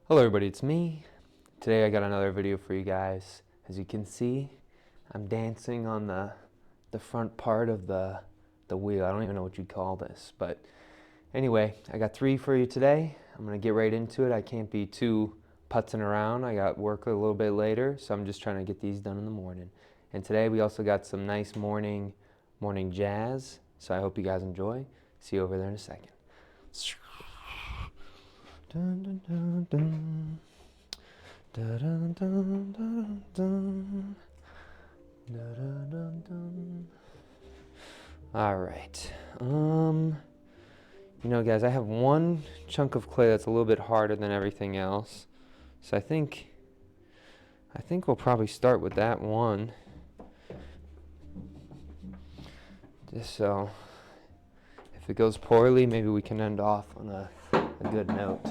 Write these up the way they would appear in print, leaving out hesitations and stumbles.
Hello everybody, it's me. Today I got another video for you guys. As you can see, I'm dancing on the front part of the wheel. I don't even know what you'd call this, but anyway, I got 3 for you today. I'm gonna get right into it. I can't be too putzing around. I got work a little bit later, so I'm just trying to get these done in the morning. And today we also got some nice morning jazz, so I hope you guys enjoy. See you over there in a second. Dun, dun, dun, dun. Dun, dun, dun, dun, dun. Dun, dun, dun, dun. All right. Guys, I have one chunk of clay that's a little bit harder than everything else. So I think we'll probably start with that one. Just so if it goes poorly, maybe we can end off on a good note.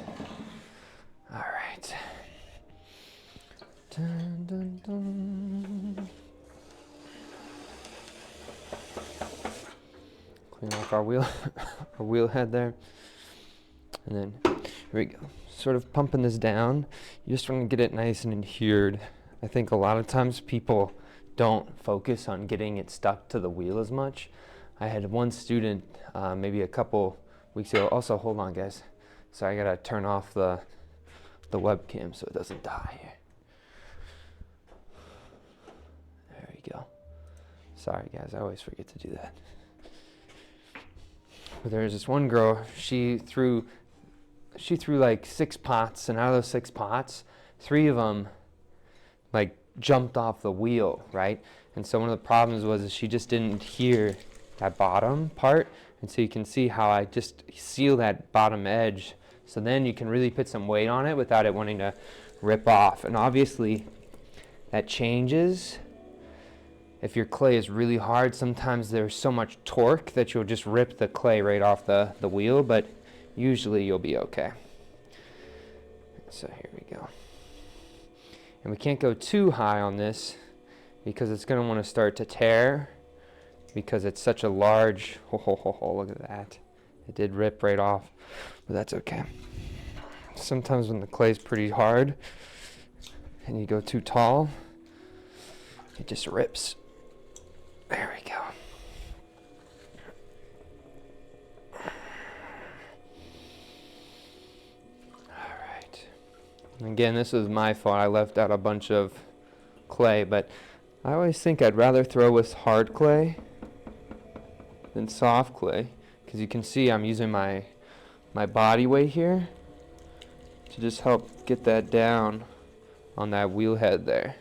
All right. Dun, dun, dun. Clean off our wheel, our wheel head there. And then, here we go. Sort of pumping this down. You just want to get it nice and adhered. I think a lot of times people don't focus on getting it stuck to the wheel as much. I had one student maybe a couple weeks ago. Also, hold on guys. Sorry, I gotta turn off the webcam so it doesn't die here. There we go. Sorry guys, I always forget to do that. But there's this one girl, she threw like 6 pots, and out of those 6 pots, 3 of them like jumped off the wheel, right? And so one of the problems was she just didn't adhere that bottom part, and so you can see how I just seal that bottom edge, so then you can really put some weight on it without it wanting to rip off. And obviously that changes. If your clay is really hard, sometimes there's so much torque that you'll just rip the clay right off the wheel, but usually you'll be okay. So here we go. And we can't go too high on this because it's going to want to start to tear because it's such a large, look at that. It did rip right off, but that's okay. Sometimes when the clay is pretty hard and you go too tall, it just rips. There we go. All right. And again, this was my fault. I left out a bunch of clay, but I always think I'd rather throw with hard clay than soft clay, because you can see I'm using my body weight here to just help get that down on that wheel head there.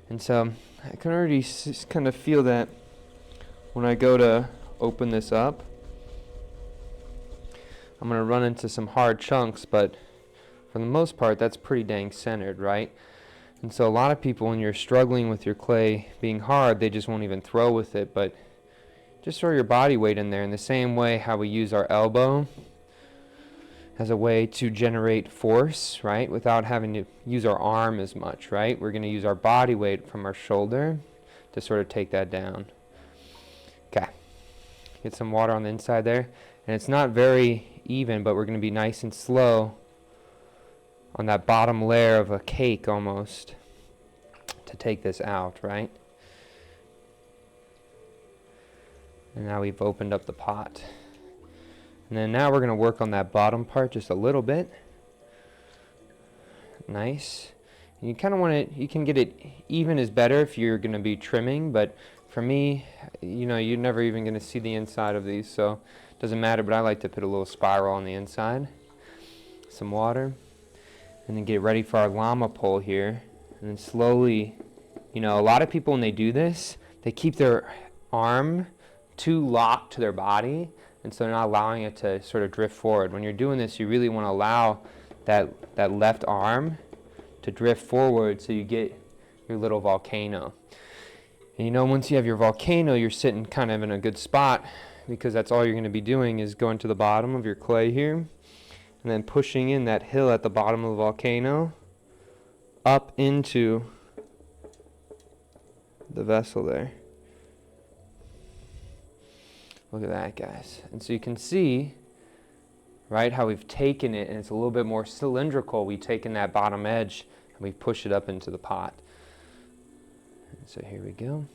And so I can already kind of feel that when I go to open this up, I'm going to run into some hard chunks, but for the most part, that's pretty dang centered, right? And so a lot of people, when you're struggling with your clay being hard, they just won't even throw with it, but just throw your body weight in there in the same way how we use our elbow as a way to generate force, right? Without having to use our arm as much, right? We're going to use our body weight from our shoulder to sort of take that down. Okay. Get some water on the inside there. And it's not very even, but we're going to be nice and slow on that bottom layer of a cake almost to take this out, right? And now we've opened up the pot. And then now we're going to work on that bottom part just a little bit. Nice. And you kind of want it, you can get it even is better if you're going to be trimming, but for me, you're never even going to see the inside of these, so it doesn't matter, but I like to put a little spiral on the inside. Some water. And then get ready for our llama pole here. And then slowly, a lot of people when they do this, they keep their arm too locked to their body, and so they're not allowing it to sort of drift forward. When you're doing this, you really want to allow that left arm to drift forward so you get your little volcano. And once you have your volcano, you're sitting kind of in a good spot, because that's all you're going to be doing is going to the bottom of your clay here and then pushing in that hill at the bottom of the volcano up into the vessel there. Look at that, guys. And so you can see right? How we've taken it and it's a little bit more cylindrical. We've taken that bottom edge and we push it up into the pot. And so here we go.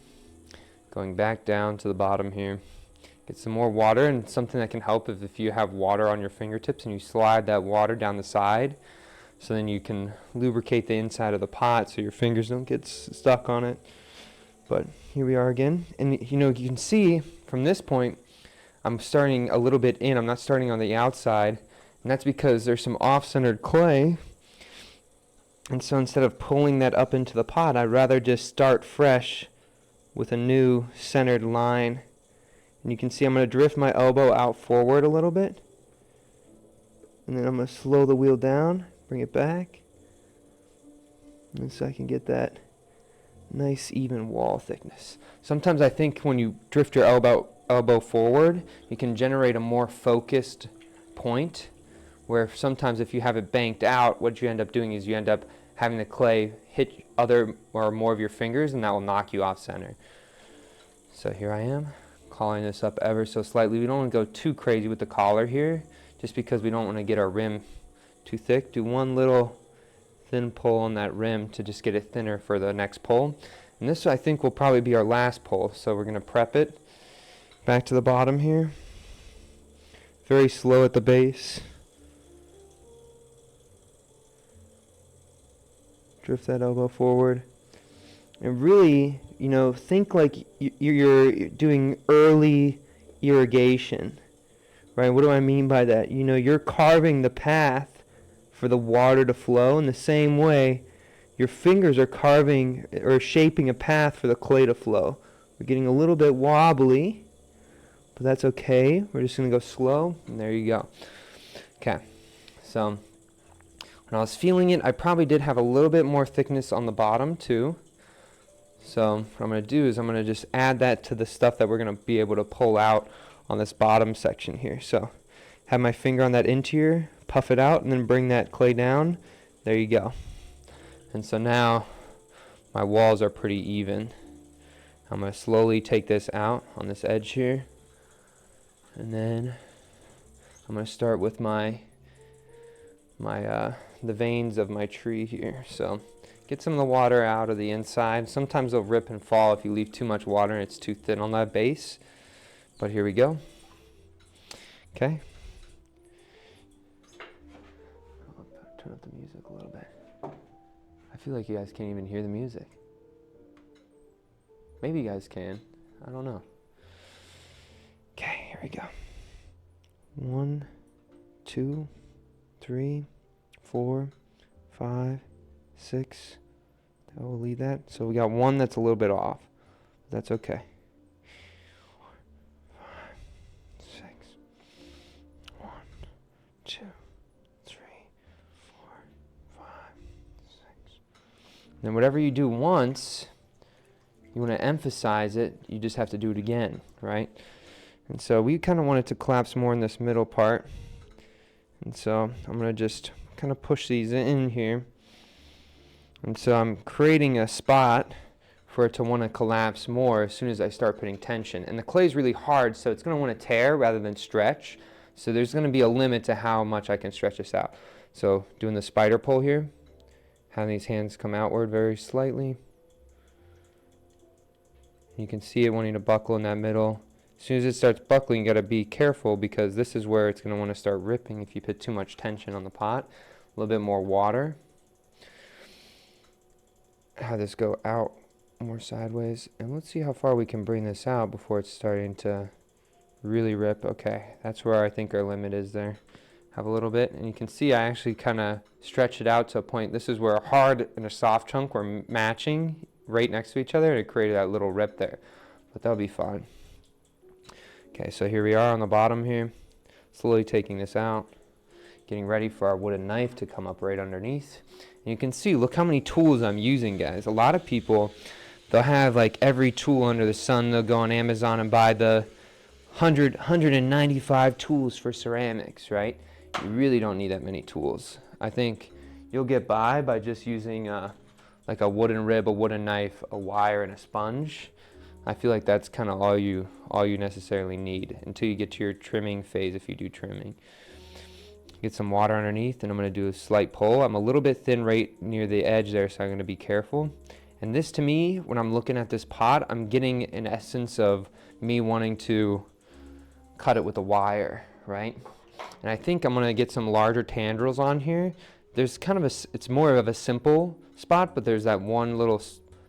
Going back down to the bottom here. Get some more water, and something that can help is if you have water on your fingertips and you slide that water down the side, so then you can lubricate the inside of the pot so your fingers don't get stuck on it. But here we are again, and you know, you can see from this point I'm starting a little bit in. I'm not starting on the outside, and that's because there's some off-centered clay, and so instead of pulling that up into the pot, I'd rather just start fresh with a new centered line. And you can see I'm going to drift my elbow out forward a little bit. And then I'm going to slow the wheel down, bring it back. And so I can get that nice even wall thickness. Sometimes I think when you drift your elbow forward, you can generate a more focused point. Where sometimes if you have it banked out, what you end up doing is you end up having the clay hit other or more of your fingers, and that will knock you off center. So here I am, calling this up ever so slightly. We don't want to go too crazy with the collar here, just because we don't want to get our rim too thick. Do one little thin pull on that rim to just get it thinner for the next pull. And this I think will probably be our last pull, so we're going to prep it back to the bottom here. Very slow at the base. Drift that elbow forward. And really, you know, think like you're doing early irrigation, right? What do I mean by that? You know, you're carving the path for the water to flow. In the same way, your fingers are carving or shaping a path for the clay to flow. We're getting a little bit wobbly, but that's okay. We're just going to go slow, and there you go. Okay, so when I was feeling it, I probably did have a little bit more thickness on the bottom too. So what I'm going to do is I'm going to just add that to the stuff that we're going to be able to pull out on this bottom section here. So have my finger on that interior, puff it out, and then bring that clay down. There you go. And so now my walls are pretty even. I'm going to slowly take this out on this edge here. And then I'm going to start with the veins of my tree here. So get some of the water out of the inside. Sometimes they'll rip and fall if you leave too much water and it's too thin on that base. But here we go. Okay. I'll turn up the music a little bit. I feel like you guys can't even hear the music. Maybe you guys can. I don't know. Okay, here we go. 1, 2, 3, 4, 5, 6. I will leave that. So we got one that's a little bit off. That's okay. 4, 5, 6. 1, 2, 3, 4, 5, 6. Then whatever you do once, you want to emphasize it. You just have to do it again, right? And so we kind of want it to collapse more in this middle part. And so I'm going to just kind of push these in here. And so I'm creating a spot for it to want to collapse more as soon as I start putting tension. And the clay is really hard, so it's going to want to tear rather than stretch. So there's going to be a limit to how much I can stretch this out. So doing the spider pull here, having these hands come outward very slightly. You can see it wanting to buckle in that middle. As soon as it starts buckling, you got to be careful because this is where it's going to want to start ripping if you put too much tension on the pot. A little bit more water. Have this go out more sideways. And let's see how far we can bring this out before it's starting to really rip. Okay, that's where I think our limit is there. Have a little bit. And you can see I actually kind of stretch it out to a point. This is where a hard and a soft chunk were matching right next to each other, and it created that little rip there. But that'll be fine. Okay, so here we are on the bottom here, slowly taking this out, getting ready for our wooden knife to come up right underneath. And you can see, look how many tools I'm using, guys. A lot of people, they'll have like every tool under the sun. They'll go on Amazon and buy the 195 tools for ceramics, right? You really don't need that many tools. I think you'll get by just using like a wooden rib, a wooden knife, a wire, and a sponge. I feel like that's kind of all you necessarily need until you get to your trimming phase if you do trimming. Get some water underneath, and I'm going to do a slight pull. I'm a little bit thin right near the edge there, so I'm going to be careful. And this, to me, when I'm looking at this pot, I'm getting an essence of me wanting to cut it with a wire, right? And I think I'm going to get some larger tendrils on here. There's kind of it's more of a simple spot, but there's that one little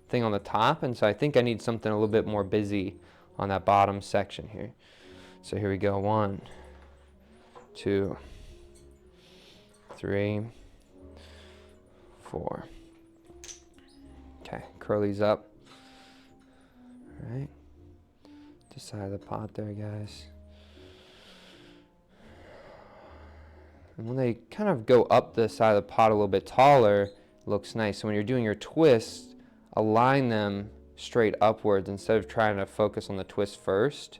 thing on the top, and so I think I need something a little bit more busy on that bottom section here. So here we go, 1, 2, 3, 4. Okay, curl these up. All right, just side of the pot there, guys. And when they kind of go up the side of the pot a little bit taller, it looks nice. So when you're doing your twist, align them straight upwards instead of trying to focus on the twist first.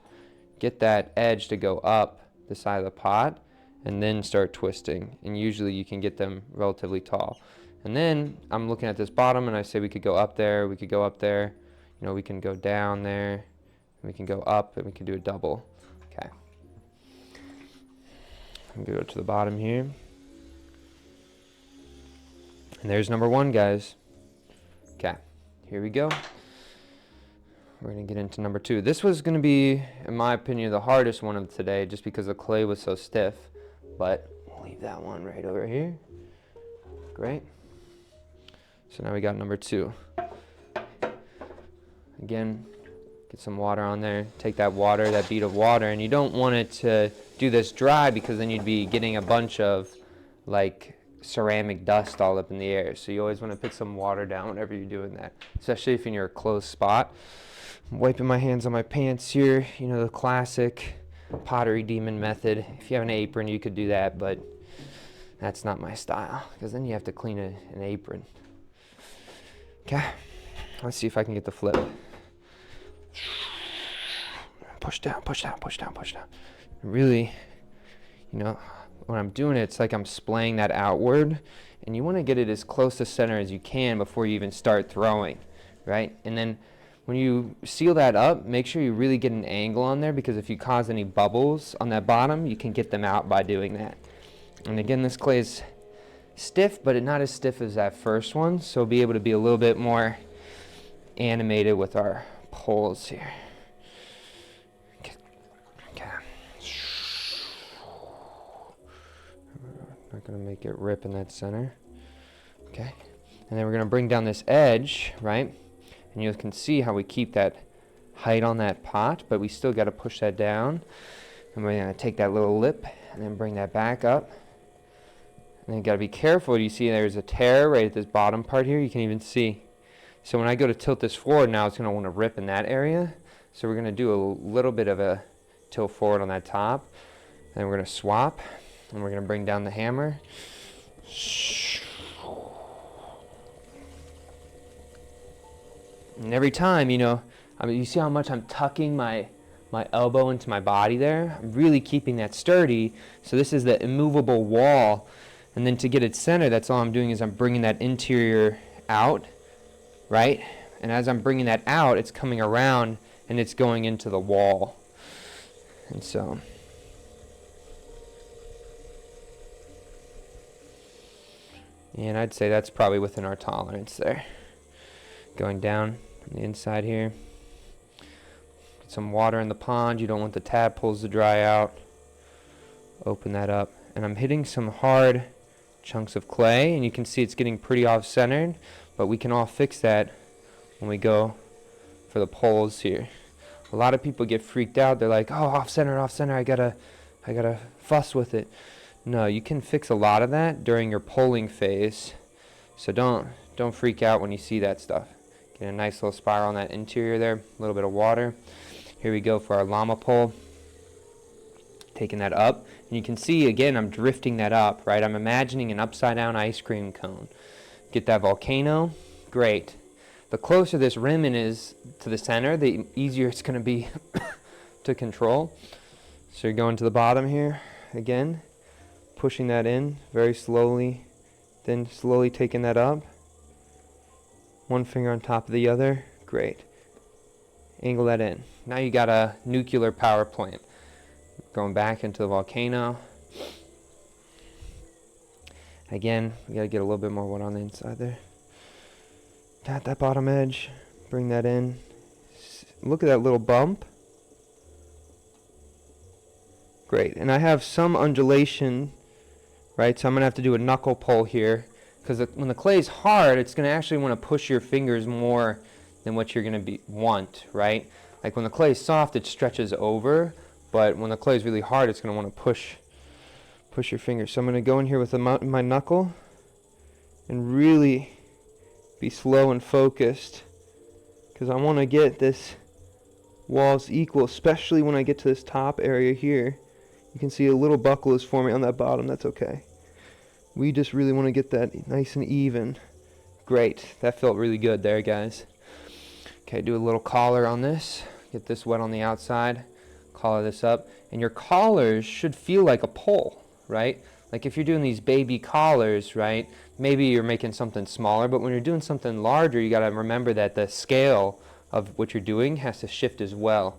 Get that edge to go up the side of the pot and then start twisting. And usually you can get them relatively tall. And then I'm looking at this bottom and I say we could go up there, we could go up there, you know, we can go down there, and we can go up, and we can do a double. Okay. I'm gonna go to the bottom here. And there's number 1, guys. Okay, here we go. We're gonna get into number 2. This was gonna be, in my opinion, the hardest one of today just because the clay was so stiff. But we'll leave that one right over here. Great. So now we got number 2. Again, get some water on there. Take that water, that bead of water, and you don't want it to do this dry because then you'd be getting a bunch of like ceramic dust all up in the air. So you always want to put some water down whenever you're doing that, especially if you're in a closed spot. I'm wiping my hands on my pants here, you know, the classic pottery demon method. If you have an apron, you could do that, but that's not my style because then you have to clean an apron. Okay, let's see if I can get the flip. Push down, push down, push down, push down. Really, you know, when I'm doing it, it's like I'm splaying that outward, and you want to get it as close to center as you can before you even start throwing, right? And then when you seal that up, make sure you really get an angle on there, because if you cause any bubbles on that bottom, you can get them out by doing that. And again, this clay is stiff, but not as stiff as that first one, so be able to be a little bit more animated with our poles here. Okay. Not gonna make it rip in that center. Okay. And then we're gonna bring down this edge, right? And you can see how we keep that height on that pot, but we still gotta push that down. And we're gonna take that little lip and then bring that back up. And then you gotta be careful. You see there's a tear right at this bottom part here. You can even see. So when I go to tilt this forward now, it's gonna wanna rip in that area. So we're gonna do a little bit of a tilt forward on that top. And then we're gonna swap, and we're gonna bring down the hammer. And every time, you know, I mean, you see how much I'm tucking my elbow into my body there? I'm really keeping that sturdy. So this is the immovable wall. And then to get it centered, that's all I'm doing is I'm bringing that interior out, right? And as I'm bringing that out, it's coming around and it's going into the wall. And so, and I'd say that's probably within our tolerance there. Going down on the inside here. Get some water in the pond. You don't want the tadpoles to dry out. Open that up. And I'm hitting some hard chunks of clay, and you can see it's getting pretty off-centered, but we can all fix that when we go for the poles here. A lot of people get freaked out. They're like, oh, off-center, I gotta fuss with it. No, you can fix a lot of that during your poling phase. So don't freak out when you see that stuff. Get a nice little spiral on that interior there, a little bit of water. Here we go for our llama pole. Taking that up, and you can see again I'm drifting that up, right? I'm imagining an upside down ice cream cone. Get that volcano, great. The closer this rim is to the center, the easier it's going to be to control. So you're going to the bottom here again, pushing that in very slowly, then slowly taking that up. One finger on top of the other, great. Angle that in. Now you got a nuclear power plant. Going back into the volcano. Again, we gotta get a little bit more wood on the inside there. Tap that bottom edge, bring that in. Look at that little bump. Great, and I have some undulation, right? So I'm gonna have to do a knuckle pull here, because when the clay is hard, it's gonna actually want to push your fingers more than what you're gonna want, right? Like when the clay is soft, it stretches over, but when the clay is really hard, it's gonna want to push your fingers. So I'm gonna go in here with my knuckle and really be slow and focused, because I want to get this walls equal, especially when I get to this top area here. You can see a little buckle is forming on that bottom. That's okay. We just really want to get that nice and even. Great. That felt really good there, guys. Okay, do a little collar on this. Get this wet on the outside. Collar this up. And your collars should feel like a pole, right? Like if you're doing these baby collars, right, maybe you're making something smaller, but when you're doing something larger, you got to remember that the scale of what you're doing has to shift as well.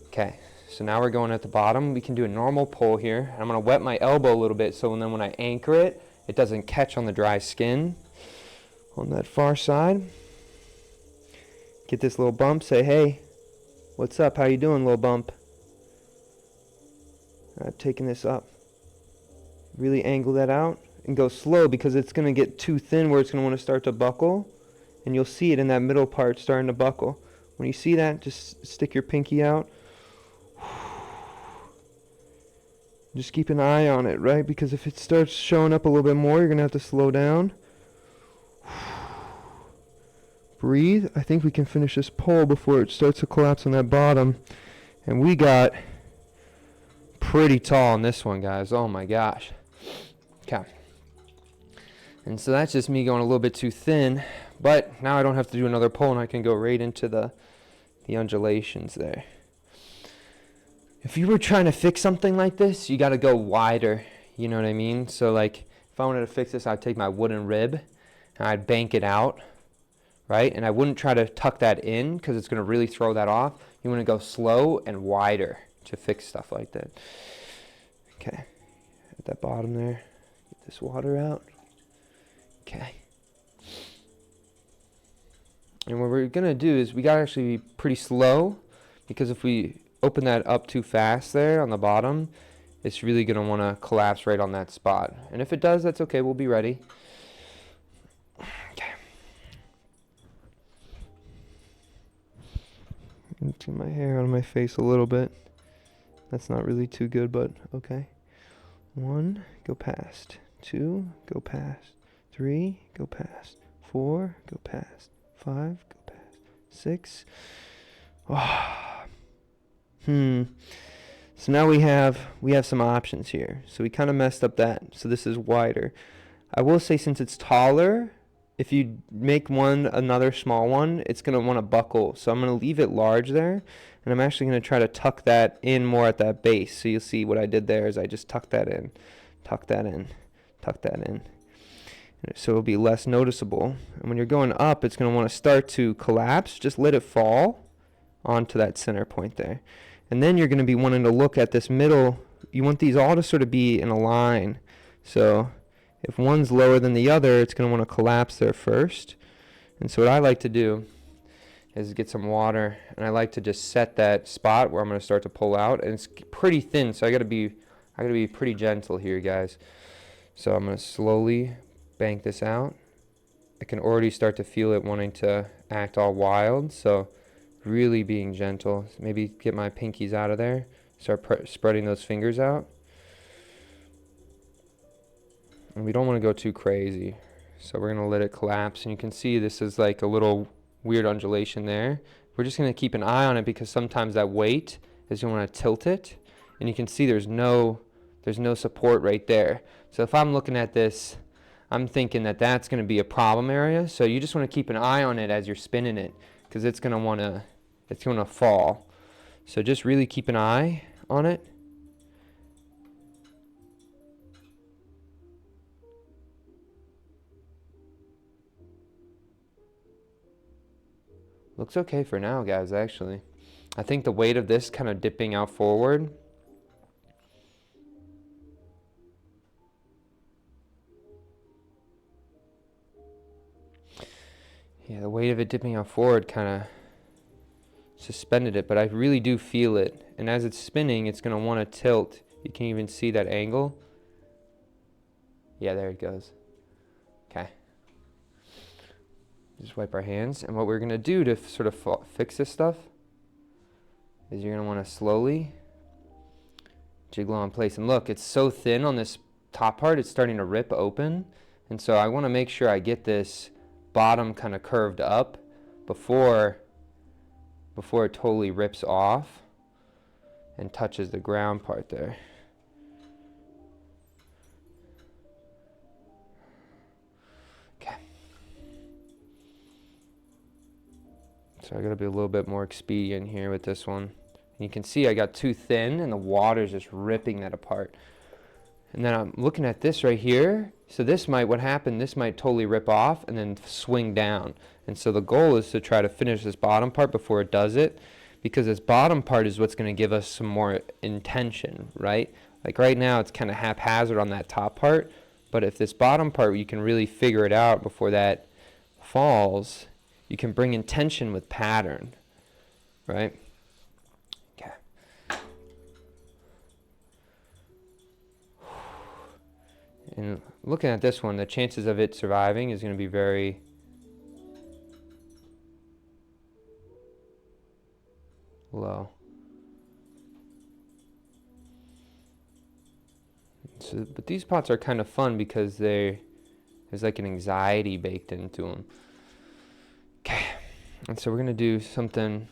Okay, so now we're going at the bottom. We can do a normal pull here. I'm going to wet my elbow a little bit so then when I anchor it, it doesn't catch on the dry skin. On that far side, get this little bump, say, hey, what's up? How you doing, little bump? I'm taking this up. Really angle that out and go slow, because it's going to get too thin where it's going to want to start to buckle, and you'll see it in that middle part starting to buckle. When you see that, just stick your pinky out. Just keep an eye on it, right? Because if it starts showing up a little bit more, you're going to have to slow down. Breathe. I think we can finish this pull before it starts to collapse on that bottom. And we got pretty tall on this one, guys. Oh my gosh. Okay. And so that's just me going a little bit too thin, but now I don't have to do another pull and I can go right into the undulations there. If you were trying to fix something like this, you got to go wider, you know what I mean? So like if I wanted to fix this, I'd take my wooden rib and I'd bank it out, right? And I wouldn't try to tuck that in because it's going to really throw that off. You want to go slow and wider to fix stuff like that. Okay, at that bottom there, get this water out. Okay. And what we're going to do is we got to actually be pretty slow, because if we open that up too fast there on the bottom, it's really going to want to collapse right on that spot. And if it does, that's okay. We'll be ready. Okay. Get my hair out of my face a little bit. That's not really too good, but okay. 1, go past. 2, go past. 3, go past. 4, go past. 5, go past. 6. So now we have some options here. So we kind of messed up that. So this is wider. I will say, since it's taller, if you make another small one, it's going to want to buckle. So I'm going to leave it large there, and I'm actually going to try to tuck that in more at that base. So you'll see what I did there is I just tucked that in, tuck that in, tuck that in. So it'll be less noticeable. And when you're going up, it's going to want to start to collapse. Just let it fall onto that center point there. And then you're going to be wanting to look at this middle. You want these all to sort of be in a line. So if one's lower than the other, it's going to want to collapse there first. And so what I like to do is get some water, and I like to just set that spot where I'm going to start to pull out. And it's pretty thin, so I got to be pretty gentle here, guys. So I'm going to slowly bank this out. I can already start to feel it wanting to act all wild, so really being gentle. Maybe get my pinkies out of there, start spreading those fingers out. And we don't want to go too crazy, so we're going to let it collapse. And you can see this is like a little weird undulation there. We're just going to keep an eye on it, because sometimes that weight is going to want to tilt it, and you can see there's no support right there. So if I'm looking at this, I'm thinking that that's going to be a problem area. So you just want to keep an eye on it as you're spinning it, because it's going to fall. So just really keep an eye on it. Looks okay for now, guys, actually. I think the weight of this kind of dipping out forward Yeah, the weight of it dipping out forward kind of suspended it, but I really do feel it. And as it's spinning, it's going to want to tilt. You can even see that angle. Yeah, there it goes. Okay. Just wipe our hands. And what we're going to do to sort of fix this stuff is you're going to want to slowly jiggle in place. And look, it's so thin on this top part, it's starting to rip open. And so I want to make sure I get this bottom kind of curved up before it totally rips off and touches the ground part there. Okay. So I gotta be a little bit more expedient here with this one. And you can see I got too thin and the water's just ripping that apart. And then I'm looking at this right here. So this might totally rip off and then swing down. And so the goal is to try to finish this bottom part before it does it, because this bottom part is what's going to give us some more intention, right? Like right now it's kind of haphazard on that top part, but if this bottom part, you can really figure it out before that falls, you can bring intention with pattern, right? Okay. And looking at this one, the chances of it surviving is going to be very low. So, but these pots are kind of fun because there's like an anxiety baked into them. Okay, and so we're going to do something.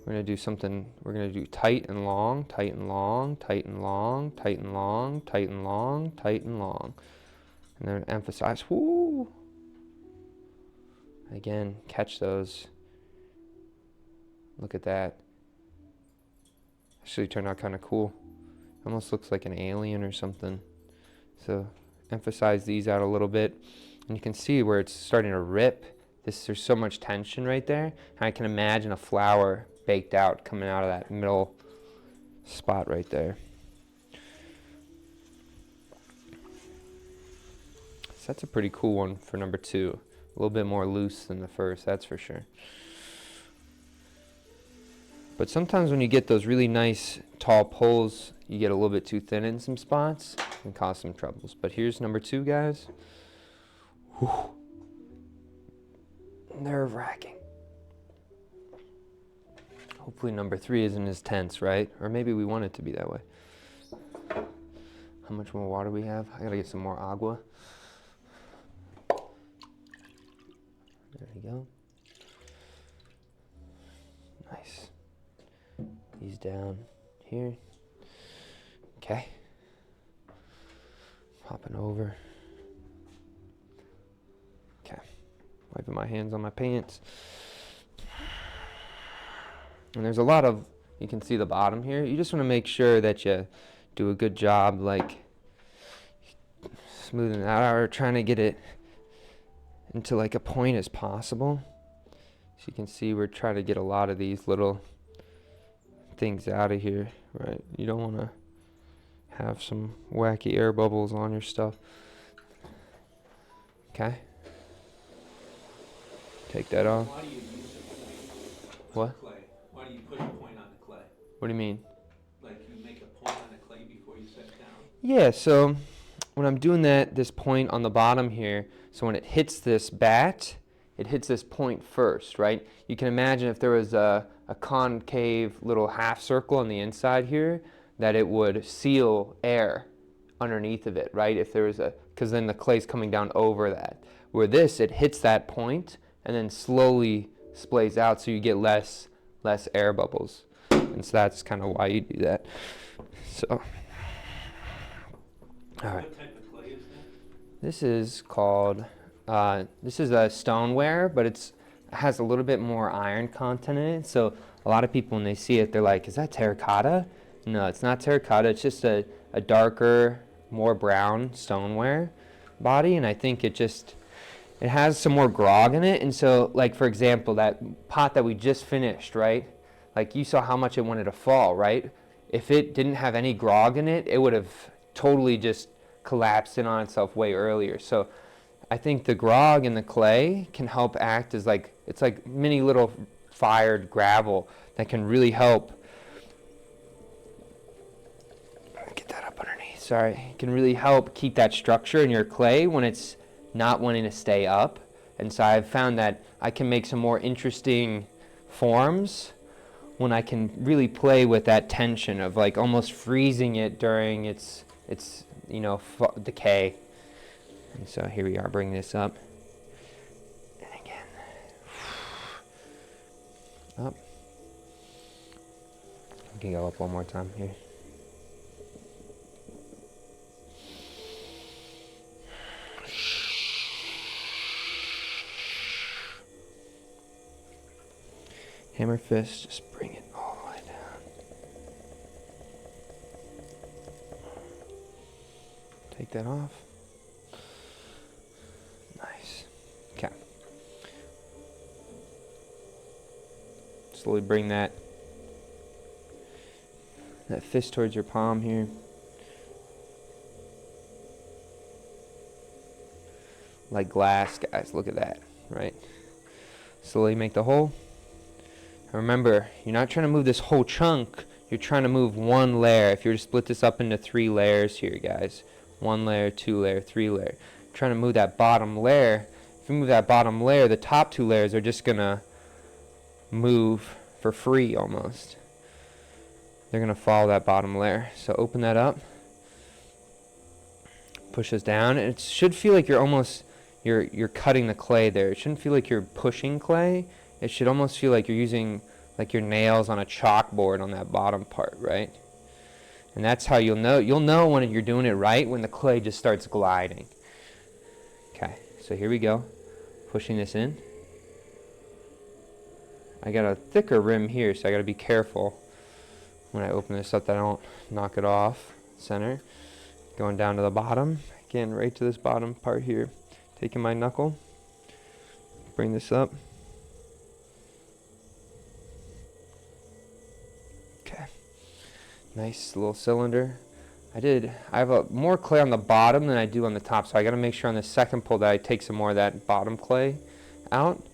We're going to do tight and long, tight and long, tight and long, tight and long, tight and long, tight and long. And then emphasize, whoo. Again, catch those. Look at that. Actually turned out kind of cool. Almost looks like an alien or something. So emphasize these out a little bit. And you can see where it's starting to rip. There's so much tension right there. And I can imagine a flower baked out coming out of that middle spot right there. So that's a pretty cool one for number 2. A little bit more loose than the first, that's for sure. But sometimes when you get those really nice tall poles, you get a little bit too thin in some spots and cause some troubles. But here's number 2, guys. Whew. Nerve-wracking. Hopefully number 3 isn't as tense, right? Or maybe we want it to be that way. How much more water we have? I gotta get some more agua. There we go. Nice. These down here. Okay. Popping over. Okay. Wiping my hands on my pants. And there's a lot of, you can see the bottom here. You just want to make sure that you do a good job, like smoothing it out or trying to get it into like a point as possible. So you can see we're trying to get a lot of these little things out of here, right? You don't want to have some wacky air bubbles on your stuff. Okay. Take that off. Why do you use it? What? Clay. Why do you put a point on the clay? What do you mean? Like you make a point on the clay before you set it down? Yeah, so when I'm doing this point on the bottom here, so when it hits this bat, it hits this point first, right? You can imagine if there was a concave little half circle on the inside here, that it would seal air underneath of it, right? If there was because then the clay's coming down over that. Where this, it hits that point and then slowly splays out, so you get less air bubbles. And so that's kind of why you do that. So, all right. What type of clay is that? This is called, this is a stoneware, but it has a little bit more iron content in it. So a lot of people, when they see it, they're like, is that terracotta? No, it's not terracotta. It's just a darker, more brown stoneware body. And I think it has some more grog in it. And so, like, for example, that pot that we just finished, right? Like, you saw how much it wanted to fall, right? If it didn't have any grog in it, it would have totally just collapsed in on itself way earlier. So I think the grog and the clay can help act as like, it's like mini little fired gravel that can really help. Get that up underneath, sorry. It can really help keep that structure in your clay when it's not wanting to stay up. And so I've found that I can make some more interesting forms when I can really play with that tension of like almost freezing it during its decay. And so here we are, bring this up. And again, up. I can go up one more time here. Hammer fist, just bring it all the way down. Take that off. Nice. Okay. Slowly bring that fist towards your palm here. Like glass, guys, look at that, right? Slowly make the hole. Remember, you're not trying to move this whole chunk, you're trying to move one layer. If you were to split this up into 3 layers here, guys, 1 layer, 2 layer, 3 layer, trying to move that bottom layer. If you move that bottom layer, the top 2 layers are just gonna move for free almost. They're gonna follow that bottom layer. So open that up, push this down, and it should feel like you're cutting the clay there. It shouldn't feel like you're pushing clay. It should almost feel like you're using like your nails on a chalkboard on that bottom part, right? And that's how you'll know. You'll know when you're doing it right when the clay just starts gliding. Okay, so here we go. Pushing this in. I got a thicker rim here, so I got to be careful when I open this up that I don't knock it off center. Going down to the bottom. Again, right to this bottom part here. Taking my knuckle. Bring this up. Nice little cylinder. I have more clay on the bottom than I do on the top, so I got to make sure on the second pull that I take some more of that bottom clay out.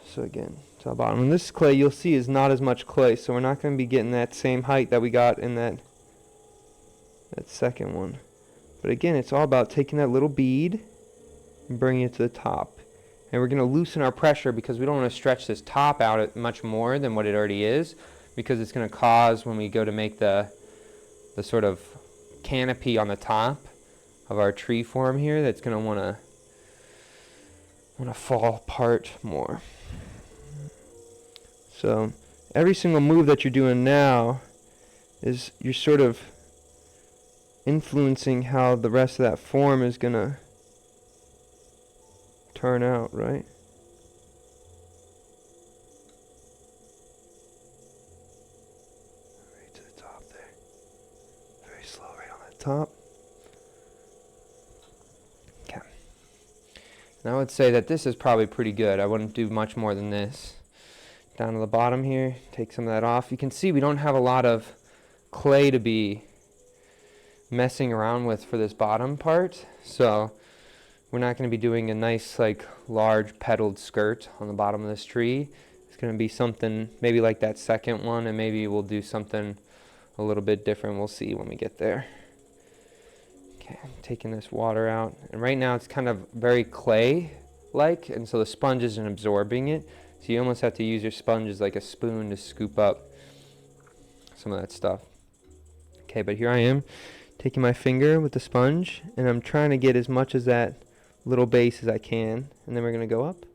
So again, to the bottom. And this clay you'll see is not as much clay, so we're not going to be getting that same height that we got in that second one. But again, it's all about taking that little bead and bringing it to the top. And we're going to loosen our pressure because we don't want to stretch this top out much more than what it already is, because it's going to cause, when we go to make the sort of canopy on the top of our tree form here, that's going to want to fall apart more. So every single move that you're doing now is you're sort of influencing how the rest of that form is going to turn out, right? Top. Okay. And I would say that this is probably pretty good. I wouldn't do much more than this. Down to the bottom here, take some of that off. You can see we don't have a lot of clay to be messing around with for this bottom part, so we're not going to be doing a nice like large petaled skirt on the bottom of this tree. It's going to be something maybe like that second one, and maybe we'll do something a little bit different. We'll see when we get there. Okay, taking this water out, and right now it's kind of very clay-like, and so the sponge isn't absorbing it, so you almost have to use your sponge as like a spoon to scoop up some of that stuff. Okay, but here I am taking my finger with the sponge, and I'm trying to get as much as that little base as I can, and then we're going to go up.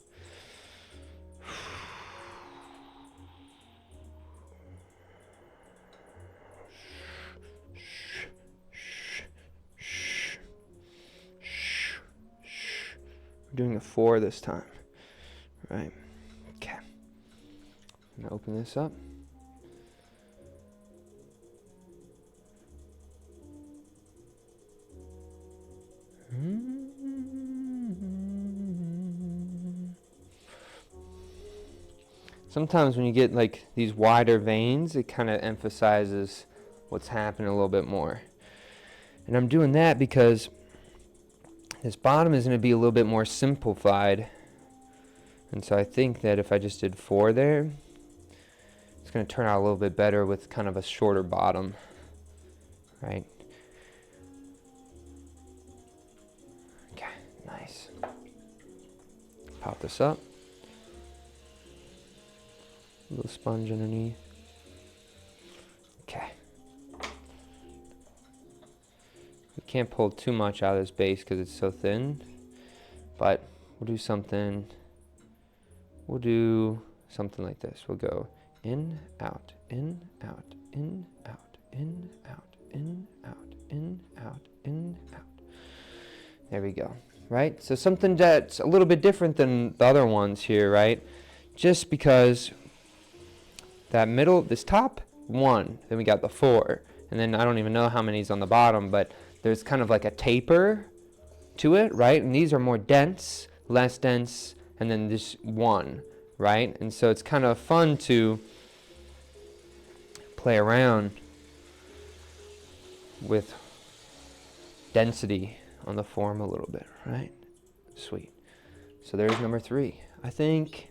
Doing a 4 this time, right? Okay. I'm gonna open this up. Sometimes when you get like these wider veins, it kind of emphasizes what's happening a little bit more. And I'm doing that because This bottom is going to be a little bit more simplified. And so I think that if I just did 4 there, it's going to turn out a little bit better with kind of a shorter bottom, right? Okay, nice. Pop this up. A little sponge underneath. Okay. We can't pull too much out of this base because it's so thin, but we'll do something like this. We'll go in, out, in, out, in, out, in, out, in, out, in, out, in, out. There we go, right? So something that's a little bit different than the other ones here, right? Just because that middle, this top 1, then we got the 4, and then I don't even know how many's on the bottom, but there's kind of like a taper to it, right? And these are more dense, less dense, and then this 1, right? And so it's kind of fun to play around with density on the form a little bit, right? Sweet. So there's number 3. I think,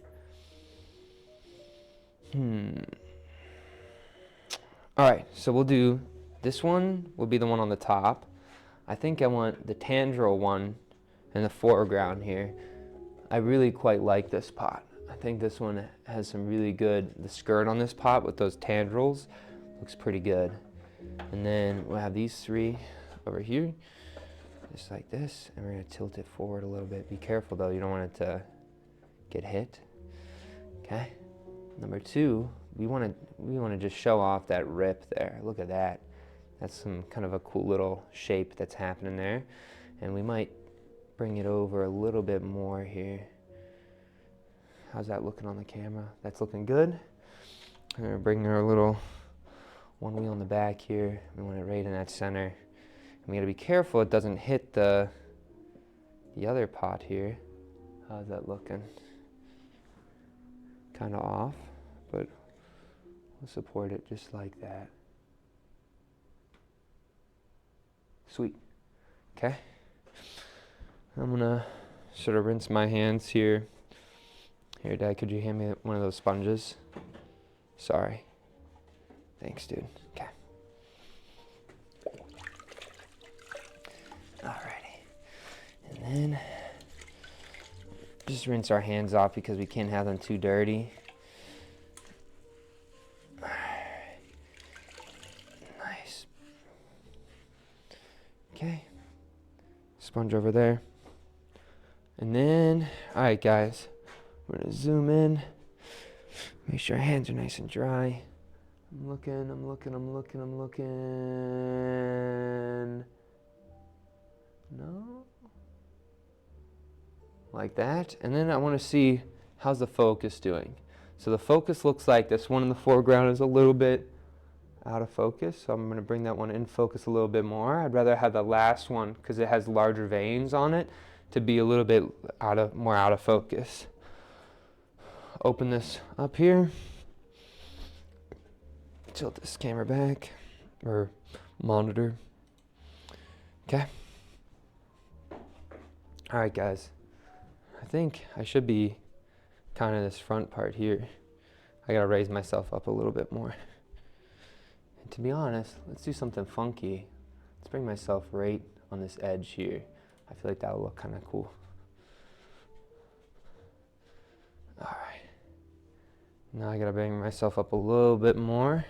all right, so we'll do, this one will be the one on the top. I think I want the tendril one in the foreground here. I really quite like this pot. I think this one has some really good, the skirt on this pot with those tendrils looks pretty good. And then we'll have these 3 over here, just like this, and we're gonna tilt it forward a little bit. Be careful though, you don't want it to get hit. Okay, number 2, we wanna just show off that rip there. Look at that. That's some kind of a cool little shape that's happening there. And we might bring it over a little bit more here. How's that looking on the camera? That's looking good. I'm gonna bring our little 1 wheel in the back here. We want it right in that center. And we gotta be careful it doesn't hit the other pot here. How's that looking? Kind of off, but we'll support it just like that. Sweet. Okay. I'm gonna sort of rinse my hands here. Here, Dad, could you hand me one of those sponges? Sorry. Thanks, dude. Okay. Alrighty. And then just rinse our hands off because we can't have them too dirty. Nice. Okay. Sponge over there. And then, alright guys, we're gonna zoom in. Make sure our hands are nice and dry. I'm looking. No? Like that. And then I want to see how's the focus doing. So the focus looks like this one in the foreground is a little bit out of focus. So I'm going to bring that one in focus a little bit more. I'd rather have the last one, because it has larger veins on it, to be a little bit more out of focus. Open this up here. Tilt this camera back, or monitor. Okay. All right, guys. I think I should be kind of this front part here. I gotta raise myself up a little bit more. And to be honest, let's do something funky. Let's bring myself right on this edge here. I feel like that'll look kind of cool. All right. Now I gotta bring myself up a little bit more.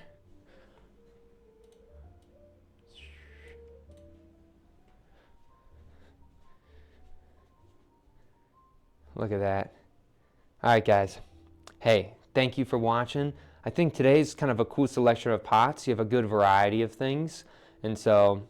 Look at that. All right, guys. Hey, thank you for watching. I think today's kind of a cool selection of pots. You have a good variety of things. And so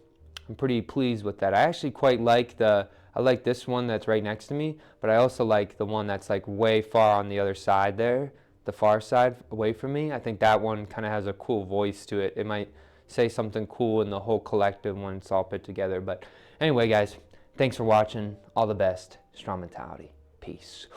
I'm pretty pleased with that. I actually quite like I like this one that's right next to me, but I also like the one that's like way far on the other side there, the far side away from me. I think that one kind of has a cool voice to it. It might say something cool in the whole collective when it's all put together. But anyway, guys, thanks for watching. All the best. Strong mentality. Peace.